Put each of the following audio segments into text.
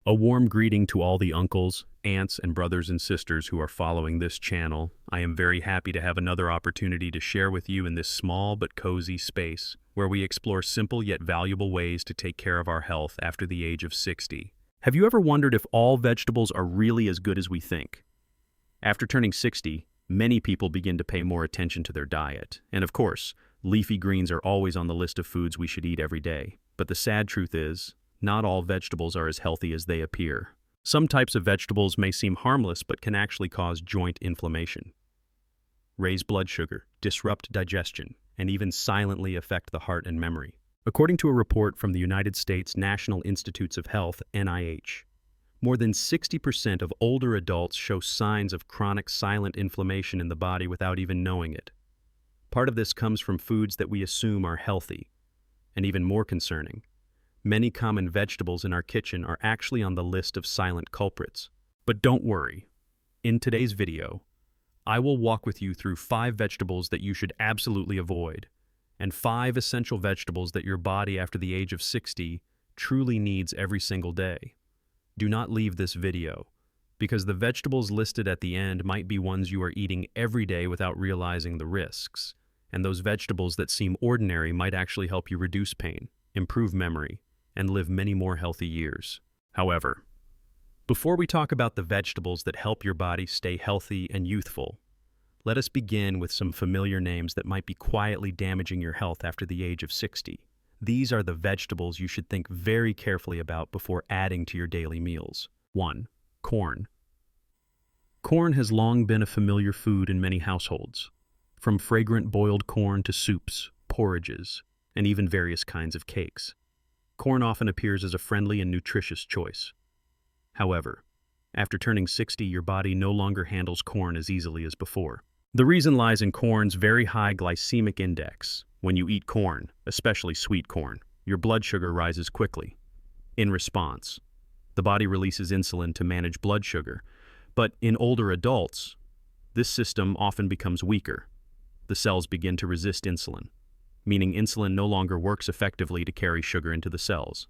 A warm greeting to all the uncles, aunts, and brothers and sisters who are following this channel. I am very happy to have another opportunity to share with you in this small but cozy space where we explore simple yet valuable ways to take care of our health after the age of 60. Have you ever wondered if all vegetables are really as good as we think? After turning 60, many people begin to pay more attention to their diet. And of course, leafy greens are always on the list of foods we should eat every day. But the sad truth is, not all vegetables are as healthy as they appear. Some types of vegetables may seem harmless but can actually cause joint inflammation, raise blood sugar, disrupt digestion, and even silently affect the heart and memory. According to a report from the United States National Institutes of Health, NIH, more than 60% of older adults show signs of chronic silent inflammation in the body without even knowing it. Part of this comes from foods that we assume are healthy, and even more concerning, many common vegetables in our kitchen are actually on the list of silent culprits. But don't worry. In today's video, I will walk with you through 5 vegetables that you should absolutely avoid, and 5 essential vegetables that your body after the age of 60 truly needs every single day. Do not leave this video, because the vegetables listed at the end might be ones you are eating every day without realizing the risks, and those vegetables that seem ordinary might actually help you reduce pain, improve memory, and live many more healthy years. However, before we talk about the vegetables that help your body stay healthy and youthful, let us begin with some familiar names that might be quietly damaging your health after the age of 60. These are the vegetables you should think very carefully about before adding to your daily meals. 1. Corn. Corn has long been a familiar food in many households, from fragrant boiled corn to soups, porridges, and even various kinds of cakes. Corn often appears as a friendly and nutritious choice. However, after turning 60, your body no longer handles corn as easily as before. The reason lies in corn's very high glycemic index. When you eat corn, especially sweet corn, your blood sugar rises quickly. In response, the body releases insulin to manage blood sugar, but in older adults, this system often becomes weaker. The cells begin to resist insulin, meaning insulin no longer works effectively to carry sugar into the cells.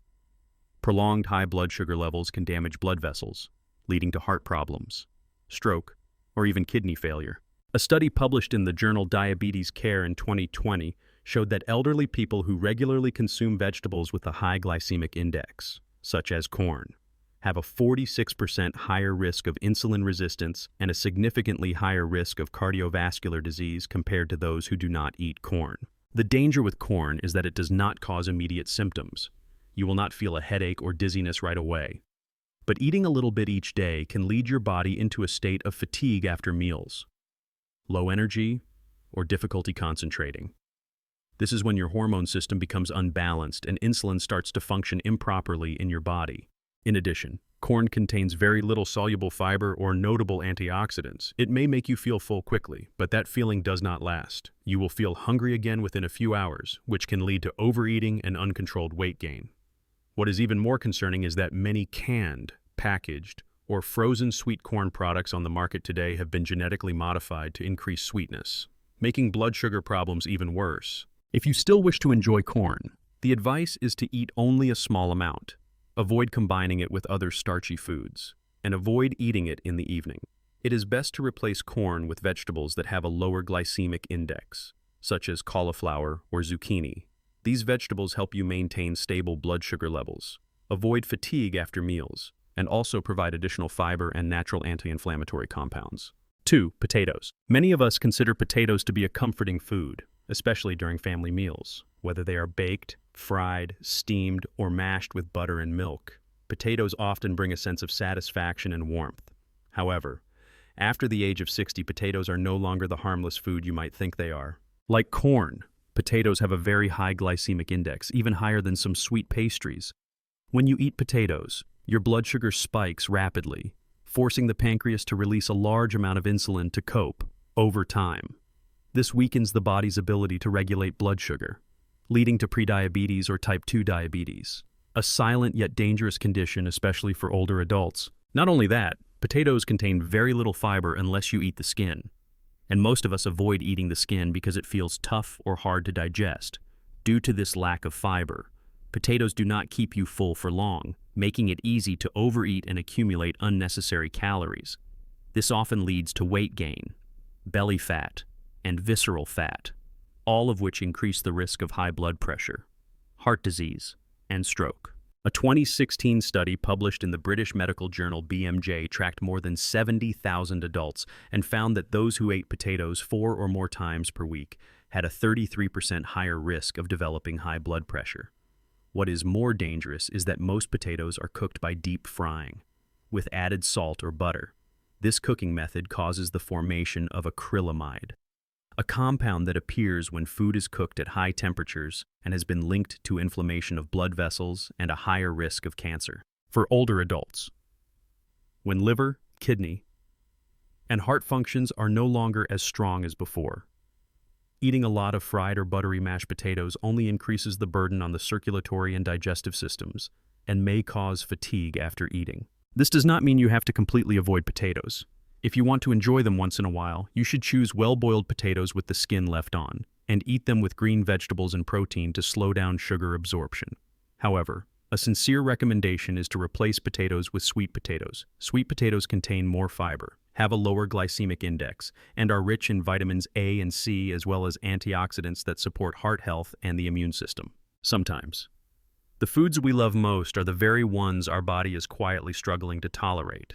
Prolonged high blood sugar levels can damage blood vessels, leading to heart problems, stroke, or even kidney failure. A study published in the journal Diabetes Care in 2020 showed that elderly people who regularly consume vegetables with a high glycemic index, such as corn, have a 46% higher risk of insulin resistance and a significantly higher risk of cardiovascular disease compared to those who do not eat corn. The danger with corn is that it does not cause immediate symptoms. You will not feel a headache or dizziness right away. But eating a little bit each day can lead your body into a state of fatigue after meals, low energy, or difficulty concentrating. This is when your hormone system becomes unbalanced and insulin starts to function improperly in your body. In addition, corn contains very little soluble fiber or notable antioxidants. It may make you feel full quickly, but that feeling does not last. You will feel hungry again within a few hours, which can lead to overeating and uncontrolled weight gain. What is even more concerning is that many canned, packaged, or frozen sweet corn products on the market today have been genetically modified to increase sweetness, making blood sugar problems even worse. If you still wish to enjoy corn, the advice is to eat only a small amount. Avoid combining it with other starchy foods, and avoid eating it in the evening. It is best to replace corn with vegetables that have a lower glycemic index, such as cauliflower or zucchini. These vegetables help you maintain stable blood sugar levels, avoid fatigue after meals, and also provide additional fiber and natural anti-inflammatory compounds. 2. Potatoes. Many of us consider potatoes to be a comforting food, especially during family meals. Whether they are baked, fried, steamed, or mashed with butter and milk, potatoes often bring a sense of satisfaction and warmth. However, after the age of 60, potatoes are no longer the harmless food you might think they are. Like corn, potatoes have a very high glycemic index, even higher than some sweet pastries. When you eat potatoes, your blood sugar spikes rapidly, forcing the pancreas to release a large amount of insulin to cope over time. This weakens the body's ability to regulate blood sugar, leading to prediabetes or type 2 diabetes, a silent yet dangerous condition, especially for older adults. Not only that, potatoes contain very little fiber unless you eat the skin, and most of us avoid eating the skin because it feels tough or hard to digest. Due to this lack of fiber, Potatoes do not keep you full for long, making it easy to overeat and accumulate unnecessary calories. This often leads to weight gain, belly fat, and visceral fat, all of which increase the risk of high blood pressure, heart disease, and stroke. A 2016 study published in the British medical journal BMJ tracked more than 70,000 adults and found that those who ate potatoes 4 or more times per week had a 33% higher risk of developing high blood pressure. What is more dangerous is that most potatoes are cooked by deep frying, with added salt or butter. This cooking method causes the formation of acrylamide, a compound that appears when food is cooked at high temperatures and has been linked to inflammation of blood vessels and a higher risk of cancer. For older adults, when liver, kidney, and heart functions are no longer as strong as before, eating a lot of fried or buttery mashed potatoes only increases the burden on the circulatory and digestive systems and may cause fatigue after eating. This does not mean you have to completely avoid potatoes. If you want to enjoy them once in a while, you should choose well-boiled potatoes with the skin left on, and eat them with green vegetables and protein to slow down sugar absorption. However, a sincere recommendation is to replace potatoes with sweet potatoes. Sweet potatoes contain more fiber, have a lower glycemic index, and are rich in vitamins A and C as well as antioxidants that support heart health and the immune system. Sometimes, the foods we love most are the very ones our body is quietly struggling to tolerate,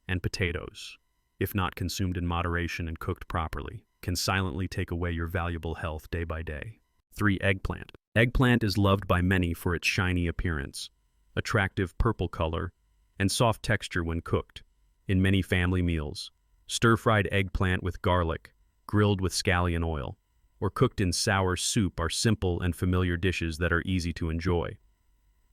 and potatoes, if not consumed in moderation and cooked properly, can silently take away your valuable health day by day. 3. Eggplant. Eggplant is loved by many for its shiny appearance, attractive purple color, and soft texture when cooked. In many family meals, stir-fried eggplant with garlic, grilled with scallion oil, or cooked in sour soup are simple and familiar dishes that are easy to enjoy.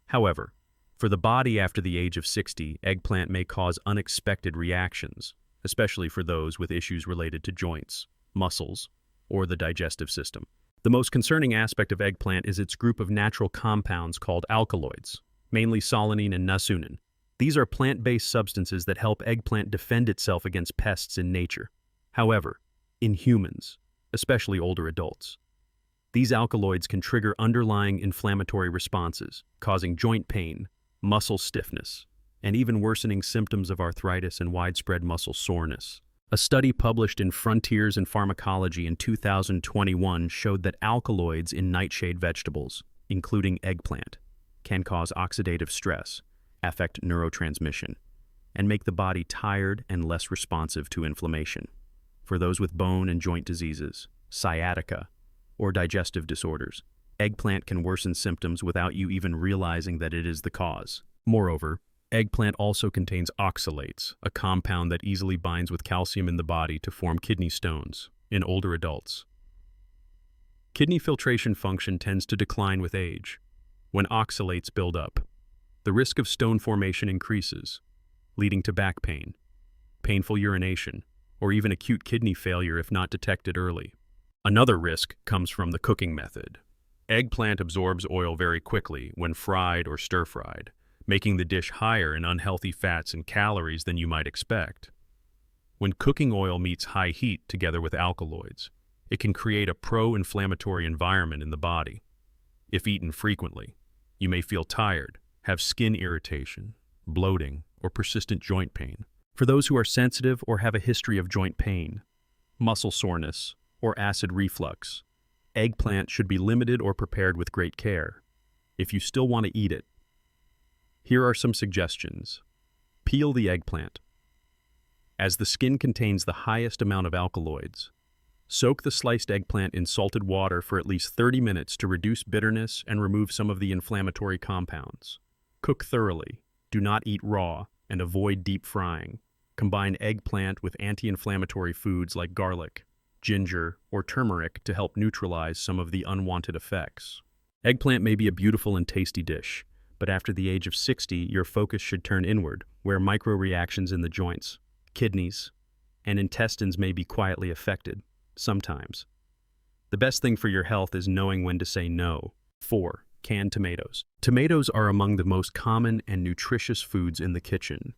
However, for the body after the age of 60, eggplant may cause unexpected reactions, especially for those with issues related to joints, muscles, or the digestive system. The most concerning aspect of eggplant is its group of natural compounds called alkaloids, mainly solanine and nasunin. These are plant-based substances that help eggplant defend itself against pests in nature. However, in humans, especially older adults, these alkaloids can trigger underlying inflammatory responses, causing joint pain, muscle stiffness, and even worsening symptoms of arthritis and widespread muscle soreness. A study published in Frontiers in Pharmacology in 2021 showed that alkaloids in nightshade vegetables, including eggplant, can cause oxidative stress, affect neurotransmission, and make the body tired and less responsive to inflammation. For those with bone and joint diseases, sciatica, or digestive disorders, eggplant can worsen symptoms without you even realizing that it is the cause. Moreover, eggplant also contains oxalates, a compound that easily binds with calcium in the body to form kidney stones in older adults. Kidney filtration function tends to decline with age. When oxalates build up, the risk of stone formation increases, leading to back pain, painful urination, or even acute kidney failure if not detected early. Another risk comes from the cooking method. Eggplant absorbs oil very quickly when fried or stir-fried, making the dish higher in unhealthy fats and calories than you might expect. When cooking oil meets high heat together with alkaloids, it can create a pro-inflammatory environment in the body. If eaten frequently, you may feel tired, have skin irritation, bloating, or persistent joint pain. For those who are sensitive or have a history of joint pain, muscle soreness, or acid reflux, eggplant should be limited or prepared with great care. If you still want to eat it, here are some suggestions. Peel the eggplant. As the skin contains the highest amount of alkaloids, soak the sliced eggplant in salted water for at least 30 minutes to reduce bitterness and remove some of the inflammatory compounds. Cook thoroughly. Do not eat raw, and avoid deep frying. Combine eggplant with anti-inflammatory foods like garlic, ginger, or turmeric to help neutralize some of the unwanted effects. Eggplant may be a beautiful and tasty dish, but after the age of 60, your focus should turn inward, where micro-reactions in the joints, kidneys, and intestines may be quietly affected, sometimes. The best thing for your health is knowing when to say no. 4. Canned tomatoes. Tomatoes are among the most common and nutritious foods in the kitchen.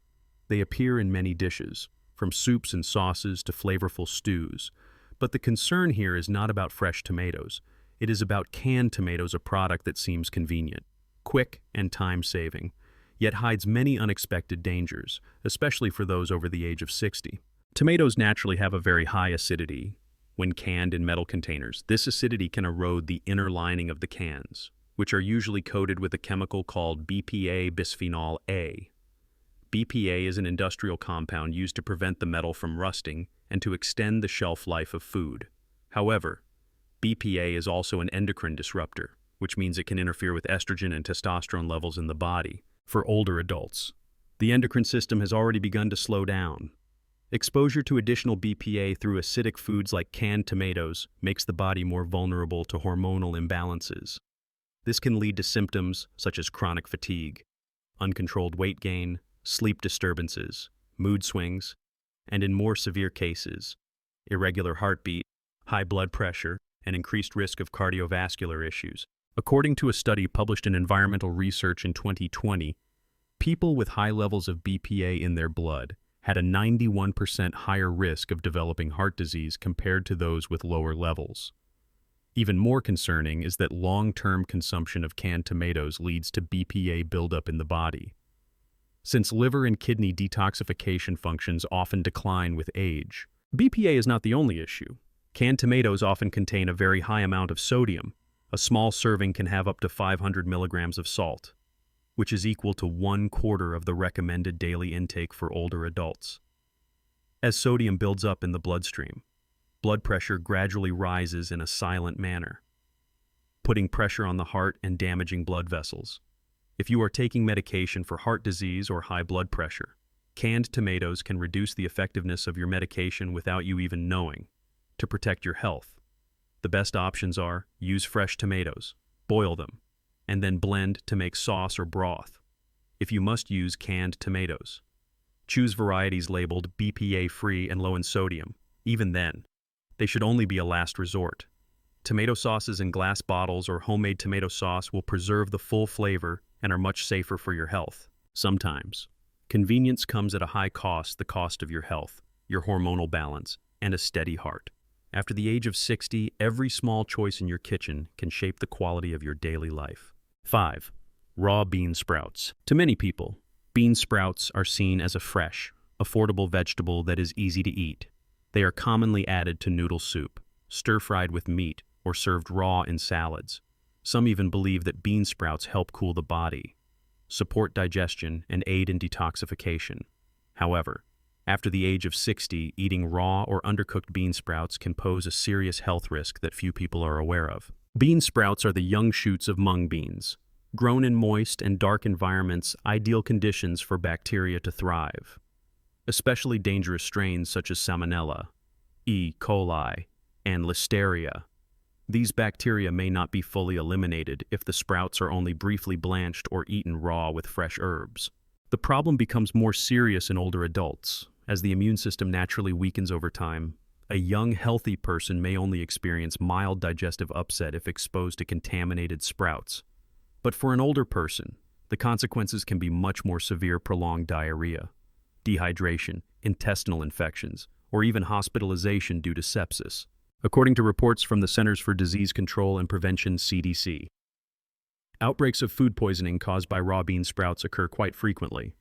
They appear in many dishes, from soups and sauces to flavorful stews. But the concern here is not about fresh tomatoes. It is about canned tomatoes, a product that seems convenient, quick and time-saving, yet hides many unexpected dangers, especially for those over the age of 60. Tomatoes naturally have a very high acidity. When canned in metal containers, this acidity can erode the inner lining of the cans, which are usually coated with a chemical called BPA bisphenol A. BPA is an industrial compound used to prevent the metal from rusting and to extend the shelf life of food. However, BPA is also an endocrine disruptor, which means it can interfere with estrogen and testosterone levels in the body. For older adults, the endocrine system has already begun to slow down. Exposure to additional BPA through acidic foods like canned tomatoes makes the body more vulnerable to hormonal imbalances. This can lead to symptoms such as chronic fatigue, uncontrolled weight gain, sleep disturbances, mood swings, and in more severe cases, irregular heartbeat, high blood pressure, and increased risk of cardiovascular issues. According to a study published in Environmental Research in 2020, people with high levels of BPA in their blood had a 91% higher risk of developing heart disease compared to those with lower levels. Even more concerning is that long-term consumption of canned tomatoes leads to BPA buildup in the body. Since liver and kidney detoxification functions often decline with age, BPA is not the only issue. Canned tomatoes often contain a very high amount of sodium. A small serving can have up to 500 milligrams of salt, which is equal to 1/4 of the recommended daily intake for older adults. As sodium builds up in the bloodstream, blood pressure gradually rises in a silent manner, putting pressure on the heart and damaging blood vessels. If you are taking medication for heart disease or high blood pressure, canned tomatoes can reduce the effectiveness of your medication without you even knowing. To protect your health, the best options are use fresh tomatoes, boil them, and then blend to make sauce or broth. If you must use canned tomatoes, choose varieties labeled BPA-free and low in sodium. Even then, they should only be a last resort. Tomato sauces in glass bottles or homemade tomato sauce will preserve the full flavor and are much safer for your health. Sometimes, convenience comes at a high cost, the cost of your health, your hormonal balance, and a steady heart. After the age of 60, every small choice in your kitchen can shape the quality of your daily life. 5. Raw bean sprouts. To many people, bean sprouts are seen as a fresh, affordable vegetable that is easy to eat. They are commonly added to noodle soup, stir-fried with meat, or served raw in salads. Some even believe that bean sprouts help cool the body, support digestion, and aid in detoxification. However, after the age of 60, eating raw or undercooked bean sprouts can pose a serious health risk that few people are aware of. Bean sprouts are the young shoots of mung beans, grown in moist and dark environments, ideal conditions for bacteria to thrive. Especially dangerous strains such as Salmonella, E. coli, and Listeria. These bacteria may not be fully eliminated if the sprouts are only briefly blanched or eaten raw with fresh herbs. The problem becomes more serious in older adults, as the immune system naturally weakens over time. A young, healthy person may only experience mild digestive upset if exposed to contaminated sprouts. But for an older person, the consequences can be much more severe: prolonged diarrhea, dehydration, intestinal infections, or even hospitalization due to sepsis, according to reports from the Centers for Disease Control and Prevention (CDC). Outbreaks of food poisoning caused by raw bean sprouts occur quite frequently,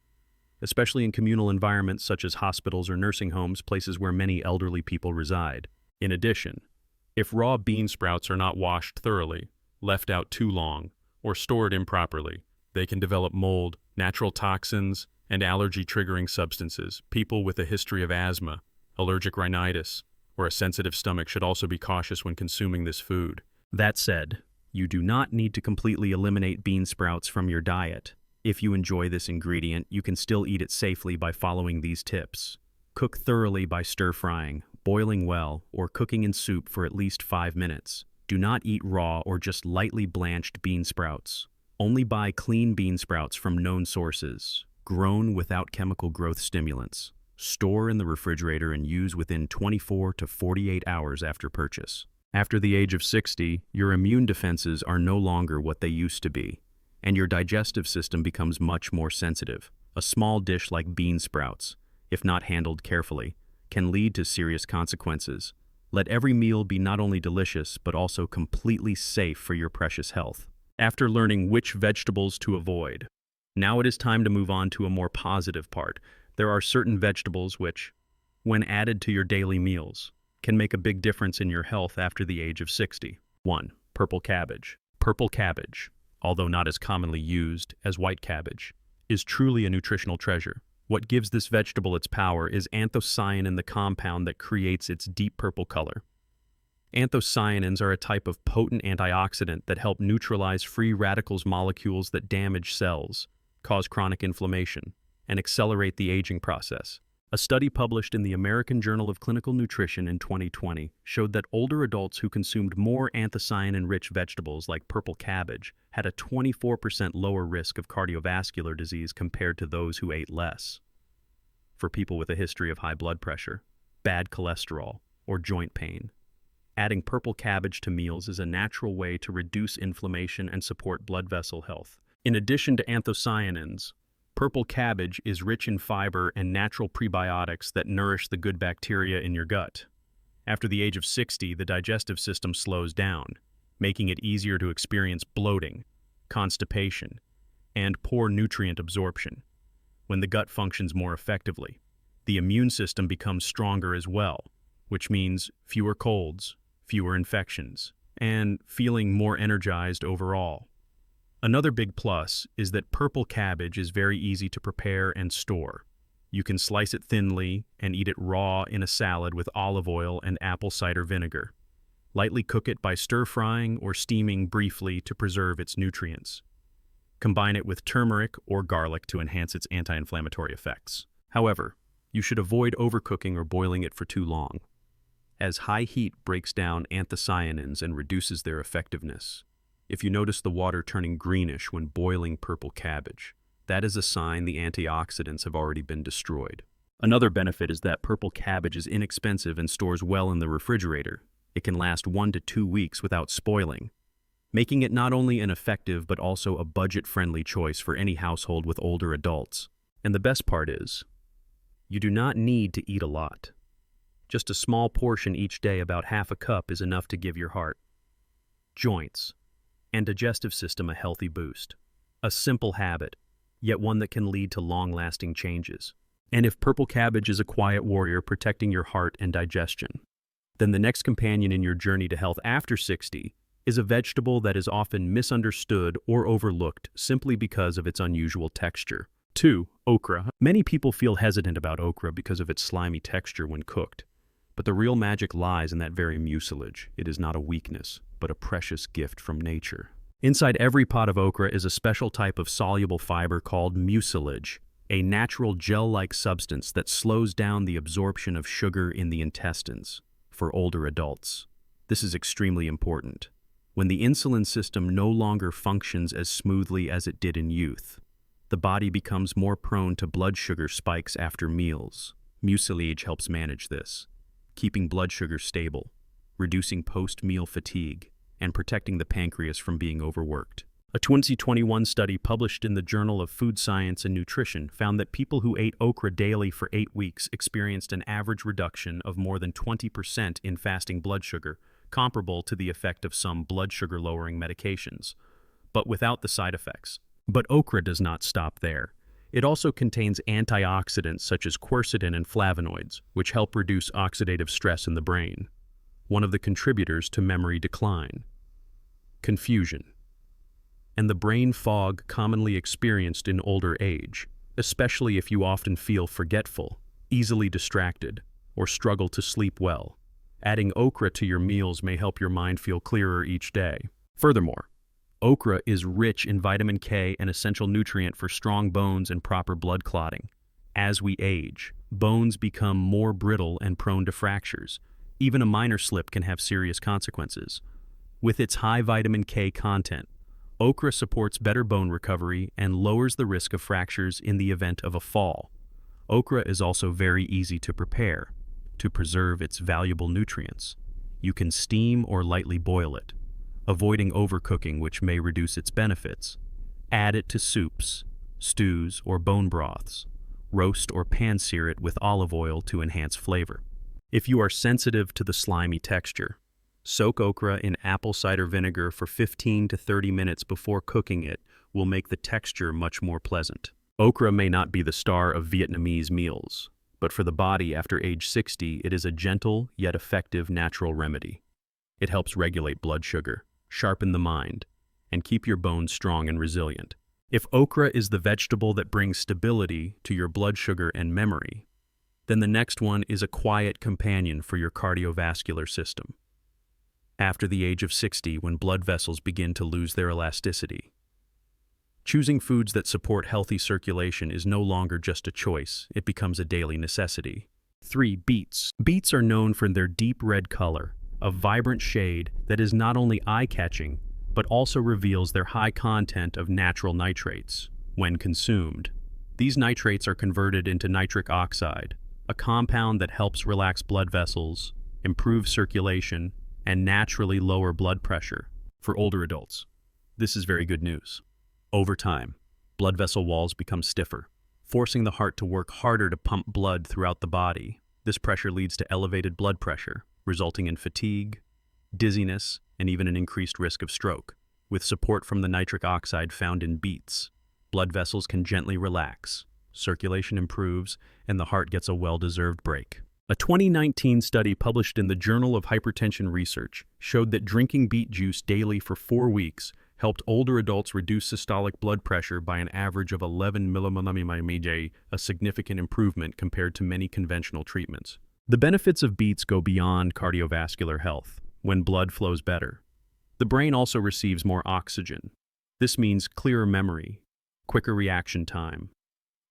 especially in communal environments such as hospitals or nursing homes, places where many elderly people reside. In addition, if raw bean sprouts are not washed thoroughly, left out too long, or stored improperly, they can develop mold, natural toxins, and allergy-triggering substances. People with a history of asthma, allergic rhinitis, or a sensitive stomach should also be cautious when consuming this food. That said, you do not need to completely eliminate bean sprouts from your diet. If you enjoy this ingredient, you can still eat it safely by following these tips. Cook thoroughly by stir-frying, boiling well, or cooking in soup for at least 5 minutes. Do not eat raw or just lightly blanched bean sprouts. Only buy clean bean sprouts from known sources, grown without chemical growth stimulants. Store in the refrigerator and use within 24 to 48 hours after purchase. After the age of 60, your immune defenses are no longer what they used to be, and your digestive system becomes much more sensitive. A small dish like bean sprouts, if not handled carefully, can lead to serious consequences. Let every meal be not only delicious, but also completely safe for your precious health. After learning which vegetables to avoid, now it is time to move on to a more positive part. There are certain vegetables which, when added to your daily meals, can make a big difference in your health after the age of 60. 1. Purple cabbage. Purple cabbage, although not as commonly used as white cabbage, is truly a nutritional treasure. What gives this vegetable its power is anthocyanin, the compound that creates its deep purple color. Anthocyanins are a type of potent antioxidant that help neutralize free radicals molecules that damage cells, cause chronic inflammation, and accelerate the aging process. A study published in the American Journal of Clinical Nutrition in 2020 showed that older adults who consumed more anthocyanin-rich vegetables like purple cabbage had a 24% lower risk of cardiovascular disease compared to those who ate less. For people with a history of high blood pressure, bad cholesterol, or joint pain, adding purple cabbage to meals is a natural way to reduce inflammation and support blood vessel health. In addition to anthocyanins, purple cabbage is rich in fiber and natural prebiotics that nourish the good bacteria in your gut. After the age of 60, the digestive system slows down, making it easier to experience bloating, constipation, and poor nutrient absorption. When the gut functions more effectively, the immune system becomes stronger as well, which means fewer colds, fewer infections, and feeling more energized overall. Another big plus is that purple cabbage is very easy to prepare and store. You can slice it thinly and eat it raw in a salad with olive oil and apple cider vinegar. Lightly cook it by stir-frying or steaming briefly to preserve its nutrients. Combine it with turmeric or garlic to enhance its anti-inflammatory effects. However, you should avoid overcooking or boiling it for too long, as high heat breaks down anthocyanins and reduces their effectiveness. If you notice the water turning greenish when boiling purple cabbage, that is a sign the antioxidants have already been destroyed. Another benefit is that purple cabbage is inexpensive and stores well in the refrigerator. It can last 1 to 2 weeks without spoiling, making it not only an effective but also a budget-friendly choice for any household with older adults. And the best part is, you do not need to eat a lot. Just a small portion each day, about half a cup, is enough to give your heart, joints, and digestive system a healthy boost. A simple habit, yet one that can lead to long-lasting changes. And if purple cabbage is a quiet warrior protecting your heart and digestion, then the next companion in your journey to health after 60 is a vegetable that is often misunderstood or overlooked simply because of its unusual texture. 2. Okra. Many people feel hesitant about okra because of its slimy texture when cooked. But the real magic lies in that very mucilage. It is not a weakness, but a precious gift from nature. Inside every pot of okra is a special type of soluble fiber called mucilage, a natural gel-like substance that slows down the absorption of sugar in the intestines. For older adults, this is extremely important. When the insulin system no longer functions as smoothly as it did in youth, the body becomes more prone to blood sugar spikes after meals. Mucilage helps manage this, keeping blood sugar stable, reducing post-meal fatigue, and protecting the pancreas from being overworked. A 2021 study published in the Journal of Food Science and Nutrition found that people who ate okra daily for 8 weeks experienced an average reduction of more than 20% in fasting blood sugar, comparable to the effect of some blood sugar-lowering medications, but without the side effects. But okra does not stop there. It also contains antioxidants such as quercetin and flavonoids, which help reduce oxidative stress in the brain, one of the contributors to memory decline, confusion, and the brain fog commonly experienced in older age, especially if you often feel forgetful, easily distracted, or struggle to sleep well. Adding okra to your meals may help your mind feel clearer each day. Furthermore, okra is rich in vitamin K, an essential nutrient for strong bones and proper blood clotting. As we age, bones become more brittle and prone to fractures. Even a minor slip can have serious consequences. With its high vitamin K content, okra supports better bone recovery and lowers the risk of fractures in the event of a fall. Okra is also very easy to prepare. To preserve its valuable nutrients, you can steam or lightly boil it, avoiding overcooking, which may reduce its benefits. Add it to soups, stews, or bone broths. Roast or pan-sear it with olive oil to enhance flavor. If you are sensitive to the slimy texture, Soak okra in apple cider vinegar for 15 to 30 minutes before cooking it will make the texture much more pleasant. Okra may not be the star of Vietnamese meals, but for the body after age 60, it is a gentle yet effective natural remedy. It helps regulate blood sugar, sharpen the mind, and keep your bones strong and resilient. If okra is the vegetable that brings stability to your blood sugar and memory, then the next one is a quiet companion for your cardiovascular system. After the age of 60, when blood vessels begin to lose their elasticity, choosing foods that support healthy circulation is no longer just a choice, it becomes a daily necessity. 3. Beets. Beets are known for their deep red color, a vibrant shade that is not only eye-catching, but also reveals their high content of natural nitrates. When consumed, these nitrates are converted into nitric oxide, a compound that helps relax blood vessels, improve circulation, and naturally lower blood pressure. For older adults, this is very good news. Over time, blood vessel walls become stiffer, forcing the heart to work harder to pump blood throughout the body. This pressure leads to elevated blood pressure, resulting in fatigue, dizziness, and even an increased risk of stroke. With support from the nitric oxide found in beets, blood vessels can gently relax, circulation improves, and the heart gets a well-deserved break. A 2019 study published in the Journal of Hypertension Research showed that drinking beet juice daily for 4 weeks helped older adults reduce systolic blood pressure by an average of 11 mmHg, a significant improvement compared to many conventional treatments. The benefits of beets go beyond cardiovascular health. When blood flows better, the brain also receives more oxygen. This means clearer memory, quicker reaction time,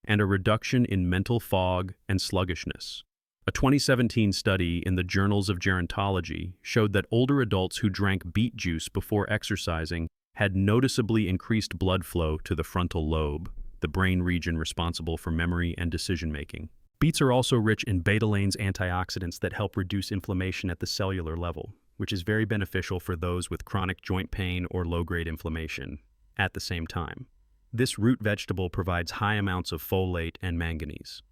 and a reduction in mental fog and sluggishness. A 2017 study in the Journals of Gerontology showed that older adults who drank beet juice before exercising had noticeably increased blood flow to the frontal lobe, the brain region responsible for memory and decision-making. Beets are also rich in betalains antioxidants that help reduce inflammation at the cellular level, which is very beneficial for those with chronic joint pain or low-grade inflammation. At the same time, this root vegetable provides high amounts of folate and manganese,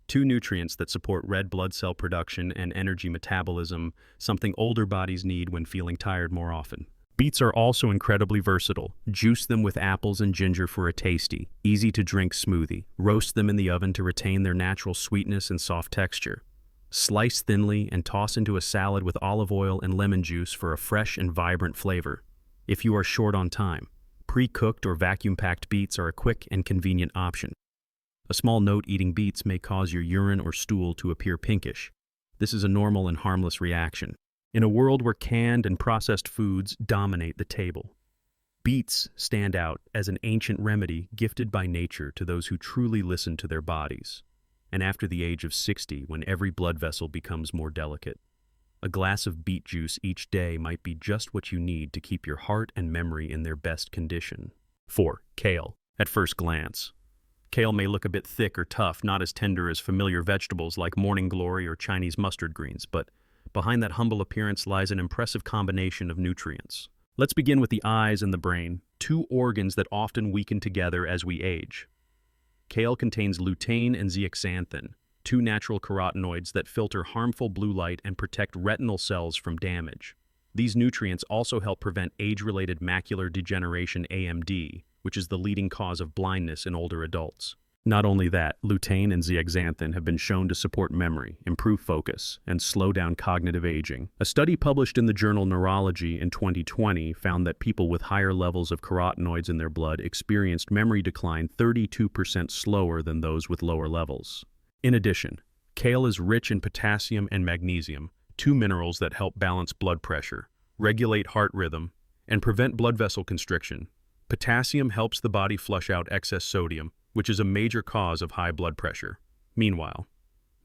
two nutrients that support red blood cell production and energy metabolism, something older bodies need when feeling tired more often. Beets are also incredibly versatile. Juice them with apples and ginger for a tasty, easy-to-drink smoothie. Roast them in the oven to retain their natural sweetness and soft texture. Slice thinly and toss into a salad with olive oil and lemon juice for a fresh and vibrant flavor. If you are short on time, pre-cooked or vacuum-packed beets are a quick and convenient option. A small note: eating beets may cause your urine or stool to appear pinkish. This is a normal and harmless reaction. In a world where canned and processed foods dominate the table, beets stand out as an ancient remedy gifted by nature to those who truly listen to their bodies. And after the age of 60, when every blood vessel becomes more delicate, a glass of beet juice each day might be just what you need to keep your heart and memory in their best condition. 4. Kale. At first glance, kale may look a bit thick or tough, not as tender as familiar vegetables like morning glory or Chinese mustard greens, but behind that humble appearance lies an impressive combination of nutrients. Let's begin with the eyes and the brain, two organs that often weaken together as we age. Kale contains lutein and zeaxanthin, two natural carotenoids that filter harmful blue light and protect retinal cells from damage. These nutrients also help prevent age-related macular degeneration (AMD), which is the leading cause of blindness in older adults. Not only that, lutein and zeaxanthin have been shown to support memory, improve focus, and slow down cognitive aging. A study published in the journal Neurology in 2020 found that people with higher levels of carotenoids in their blood experienced memory decline 32% slower than those with lower levels. In addition, kale is rich in potassium and magnesium, two minerals that help balance blood pressure, regulate heart rhythm, and prevent blood vessel constriction. Potassium helps the body flush out excess sodium, which is a major cause of high blood pressure. Meanwhile,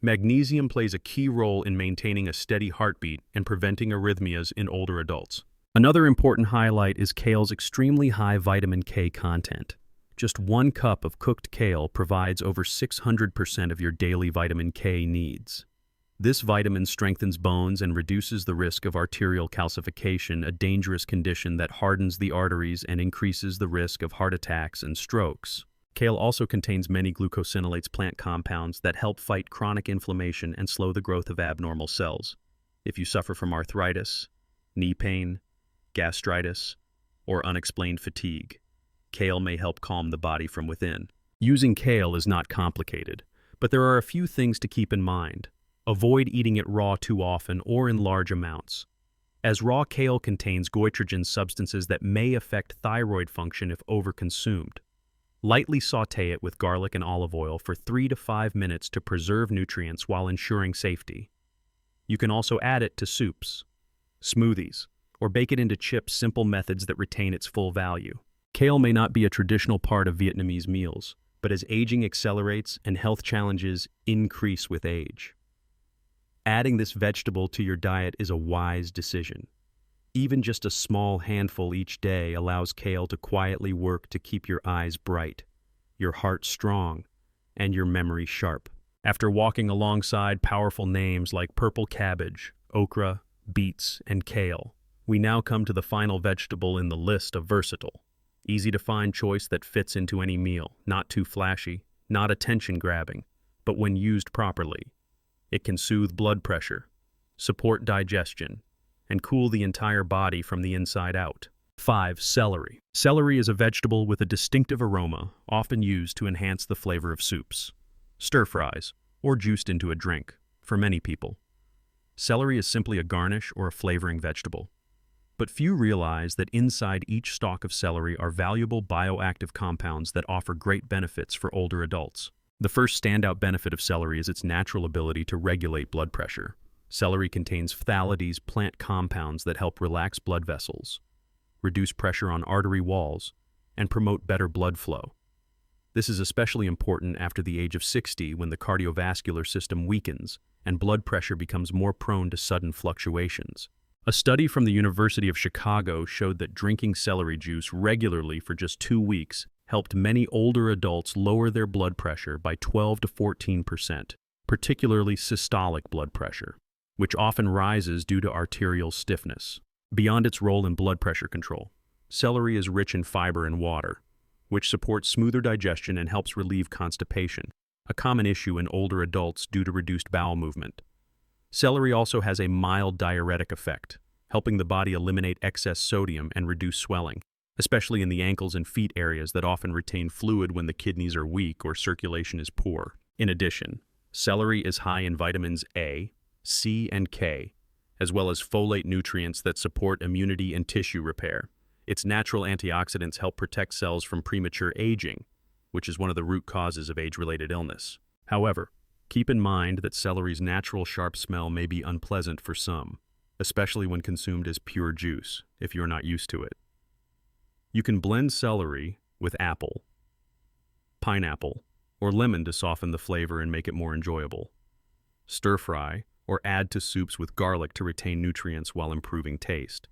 magnesium plays a key role in maintaining a steady heartbeat and preventing arrhythmias in older adults. Another important highlight is kale's extremely high vitamin K content. Just 1 cup of cooked kale provides over 600% of your daily vitamin K needs. This vitamin strengthens bones and reduces the risk of arterial calcification, a dangerous condition that hardens the arteries and increases the risk of heart attacks and strokes. Kale also contains many glucosinolates, plant compounds that help fight chronic inflammation and slow the growth of abnormal cells. If you suffer from arthritis, knee pain, gastritis, or unexplained fatigue. Kale may help calm the body from within. Using kale is not complicated, but there are a few things to keep in mind. Avoid eating it raw too often or in large amounts, as raw kale contains goitrogen substances that may affect thyroid function if overconsumed. Lightly sauté it with garlic and olive oil for 3 to 5 minutes to preserve nutrients while ensuring safety. You can also add it to soups, smoothies, or bake it into chips, simple methods that retain its full value. Kale may not be a traditional part of Vietnamese meals, but as aging accelerates and health challenges increase with age, adding this vegetable to your diet is a wise decision. Even just a small handful each day allows kale to quietly work to keep your eyes bright, your heart strong, and your memory sharp. After walking alongside powerful names like purple cabbage, okra, beets, and kale, we now come to the final vegetable in the list of versatile, easy-to-find choice that fits into any meal, not too flashy, not attention-grabbing, but when used properly, it can soothe blood pressure, support digestion, and cool the entire body from the inside out. 5. Celery. Celery is a vegetable with a distinctive aroma, often used to enhance the flavor of soups, stir-fries, or juiced into a drink, for many people. Celery is simply a garnish or a flavoring vegetable. But few realize that inside each stalk of celery are valuable bioactive compounds that offer great benefits for older adults. The first standout benefit of celery is its natural ability to regulate blood pressure. Celery contains phthalides, plant compounds that help relax blood vessels, reduce pressure on artery walls, and promote better blood flow. This is especially important after the age of 60, when the cardiovascular system weakens and blood pressure becomes more prone to sudden fluctuations. A study from the University of Chicago showed that drinking celery juice regularly for just 2 weeks helped many older adults lower their blood pressure by 12 to 14%, particularly systolic blood pressure, which often rises due to arterial stiffness. Beyond its role in blood pressure control, celery is rich in fiber and water, which supports smoother digestion and helps relieve constipation, a common issue in older adults due to reduced bowel movement. Celery also has a mild diuretic effect, helping the body eliminate excess sodium and reduce swelling, especially in the ankles and feet areas that often retain fluid when the kidneys are weak or circulation is poor. In addition, celery is high in vitamins A, C, and K, as well as folate nutrients that support immunity and tissue repair. Its natural antioxidants help protect cells from premature aging, which is one of the root causes of age-related illness. However, keep in mind that celery's natural sharp smell may be unpleasant for some, especially when consumed as pure juice, if you're not used to it. You can blend celery with apple, pineapple, or lemon to soften the flavor and make it more enjoyable. Stir-fry or add to soups with garlic to retain nutrients while improving taste.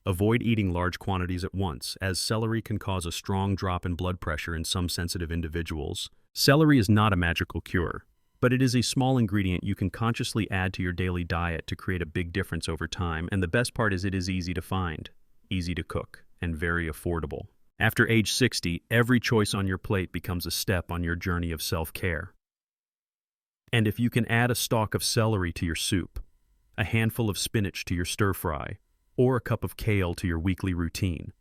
Avoid eating large quantities at once, as celery can cause a strong drop in blood pressure in some sensitive individuals. Celery is not a magical cure, but it is a small ingredient you can consciously add to your daily diet to create a big difference over time, and the best part is it is easy to find, easy to cook, and very affordable. After age 60, every choice on your plate becomes a step on your journey of self-care. And if you can add a stalk of celery to your soup, a handful of spinach to your stir-fry, or a cup of kale to your weekly routine,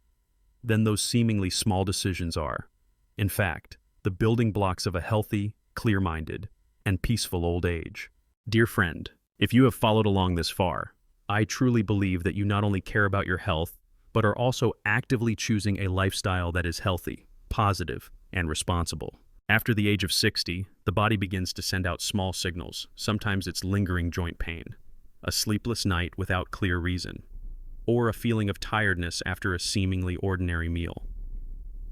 then those seemingly small decisions are, in fact, the building blocks of a healthy, clear-minded, and peaceful old age. Dear friend, if you have followed along this far, I truly believe that you not only care about your health, but are also actively choosing a lifestyle that is healthy, positive, and responsible. After the age of 60, the body begins to send out small signals. Sometimes it's lingering joint pain, a sleepless night without clear reason, or a feeling of tiredness after a seemingly ordinary meal.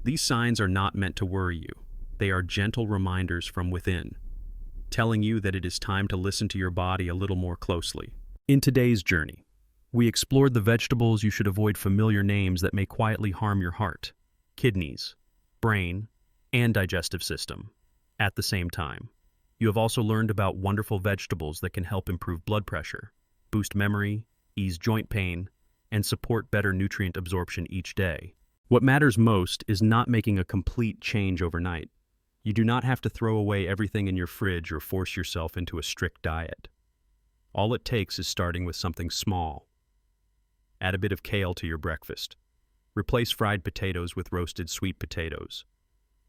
These signs are not meant to worry you. They are gentle reminders from within, telling you that it is time to listen to your body a little more closely. In today's journey, we explored the vegetables you should avoid, familiar names that may quietly harm your heart, kidneys, brain, and digestive system. At the same time, you have also learned about wonderful vegetables that can help improve blood pressure, boost memory, ease joint pain, and support better nutrient absorption each day. What matters most is not making a complete change overnight. You do not have to throw away everything in your fridge or force yourself into a strict diet. All it takes is starting with something small. Add a bit of kale to your breakfast. Replace fried potatoes with roasted sweet potatoes.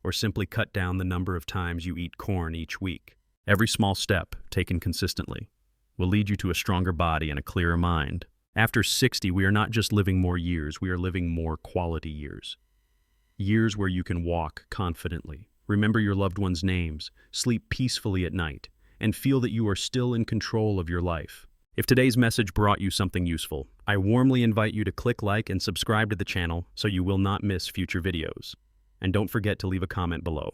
Or simply cut down the number of times you eat corn each week. Every small step, taken consistently, will lead you to a stronger body and a clearer mind. After 60, we are not just living more years, we are living more quality years. Years where you can walk confidently, remember your loved ones' names, sleep peacefully at night, and feel that you are still in control of your life. If today's message brought you something useful, I warmly invite you to click like and subscribe to the channel so you will not miss future videos. And don't forget to leave a comment below.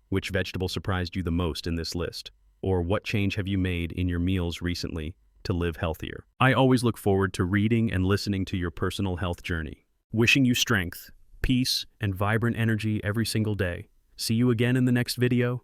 Which vegetable surprised you the most in this list? Or what change have you made in your meals recently to live healthier? I always look forward to reading and listening to your personal health journey. Wishing you strength, peace, and vibrant energy every single day. See you again in the next video.